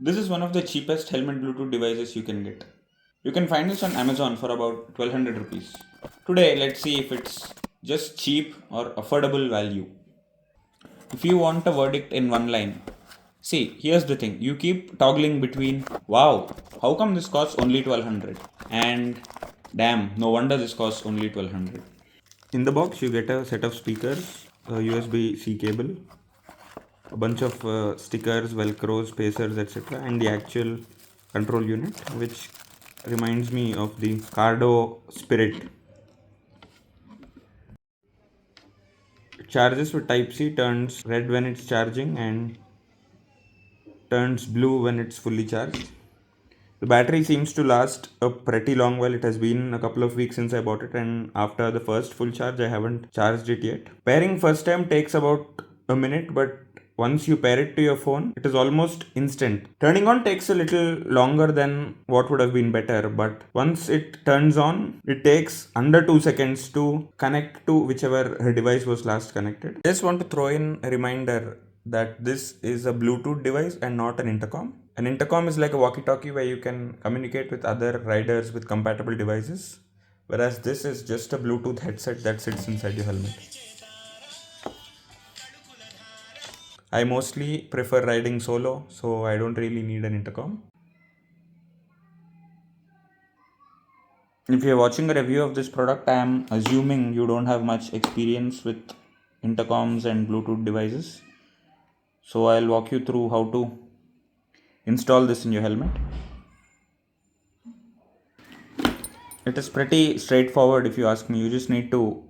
This is one of the cheapest helmet Bluetooth devices you can get. You can find this on Amazon for about 1200 rupees. Today, let's see if it's just cheap or affordable value. If you want a verdict in one line, see, here's the thing. You keep toggling between, wow, how come this costs only 1200? And damn, no wonder this costs only 1200. In the box, you get a set of speakers, a USB-C cable, a bunch of stickers, velcros, spacers, etc., and the actual control unit, which reminds me of the Cardo Spirit. It charges with Type C, turns red when it's charging, and turns blue when it's fully charged. The battery seems to last a pretty long while. It has been a couple of weeks since I bought it, and after the first full charge, I haven't charged it yet. Pairing first time takes about a minute, but once you pair it to your phone, it is almost instant. Turning on takes a little longer than what would have been better, but once it turns on, it takes under 2 seconds to connect to whichever device was last connected. I just want to throw in a reminder that this is a Bluetooth device and not an intercom. An intercom is like a walkie-talkie where you can communicate with other riders with compatible devices, whereas this is just a Bluetooth headset that sits inside your helmet. I mostly prefer riding solo, so I don't really need an intercom. If you're watching a review of this product, I am assuming you don't have much experience with intercoms and Bluetooth devices. So I'll walk you through how to install this in your helmet. It is pretty straightforward if you ask me. You just need to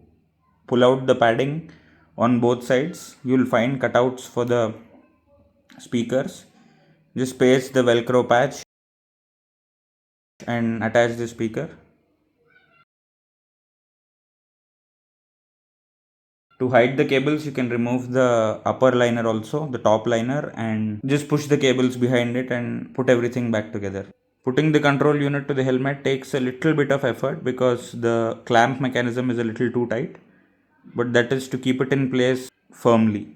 pull out the padding on both sides. You'll find cutouts for the speakers. Just paste the velcro patch and attach the speaker. To hide the cables, you can remove the upper liner also, the top liner, and just push the cables behind it and put everything back together. Putting the control unit to the helmet takes a little bit of effort because the clamp mechanism is a little too tight, but that is to keep it in place firmly.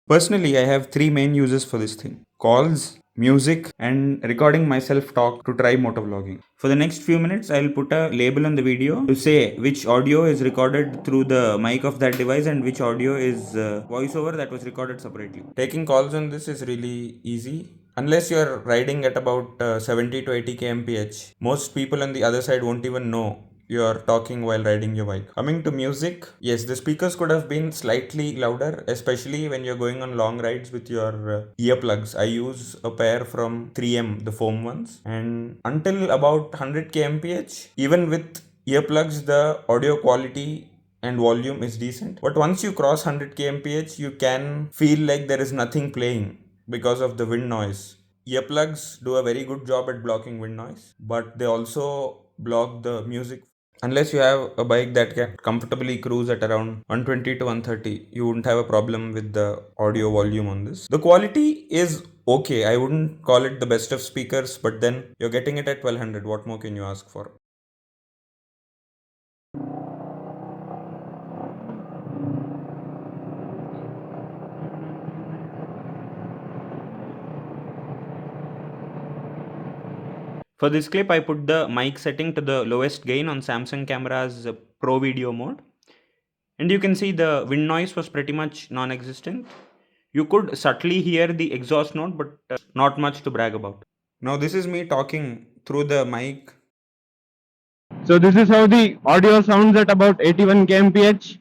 Personally, I have three main uses for this thing: calls, music, and recording myself talk to try motovlogging. For the next few minutes, I'll put a label on the video to say which audio is recorded through the mic of that device and which audio is voiceover that was recorded separately. Taking calls on this is really easy. Unless you're riding at about 70 to 80 kmph, most people on the other side won't even know you're talking while riding your bike. Coming to music, yes, the speakers could have been slightly louder, especially when you're going on long rides with your earplugs. I use a pair from 3M, the foam ones, and until about 100 kmph, even with earplugs, the audio quality and volume is decent. But once you cross 100 kmph, you can feel like there is nothing playing because of the wind noise. Earplugs do a very good job at blocking wind noise, but they also block the music. Unless you have a bike that can comfortably cruise at around 120 to 130, you wouldn't have a problem with the audio volume on this. The quality is okay. I wouldn't call it the best of speakers, but then you're getting it at 1200. What more can you ask for? For this clip, I put the mic setting to the lowest gain on Samsung camera's Pro Video mode. And you can see the wind noise was pretty much non-existent. You could subtly hear the exhaust note, but not much to brag about. Now this is me talking through the mic. So this is how the audio sounds at about 81 kmph.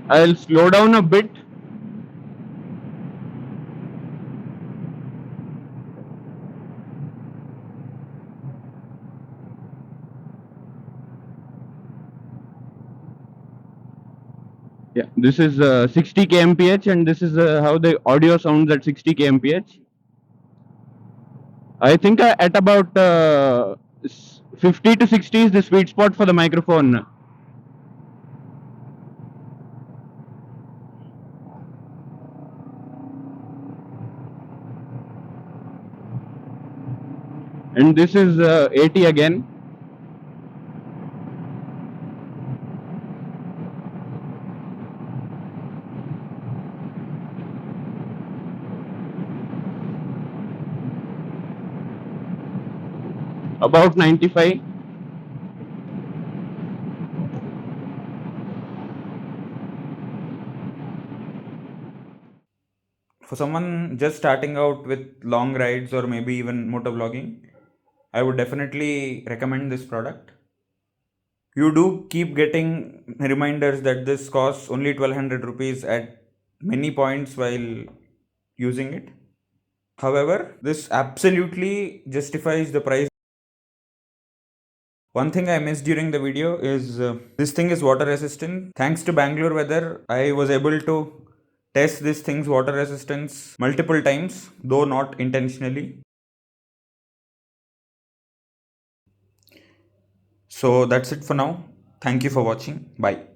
I'll slow down a bit. Yeah, this is 60 kmph, and this is how the audio sounds at 60 kmph. I think at about 50 to 60 is the sweet spot for the microphone. And this is 80 again. about 95. For someone just starting out with long rides or maybe even motovlogging, I would definitely recommend this product. You do keep getting reminders that this costs only 1200 rupees at many points while using it. However, this absolutely justifies the price. One thing I missed during the video is this thing is water resistant. Thanks to Bangalore weather, I was able to test this thing's water resistance multiple times, though not intentionally. So that's it for now. Thank you for watching. Bye.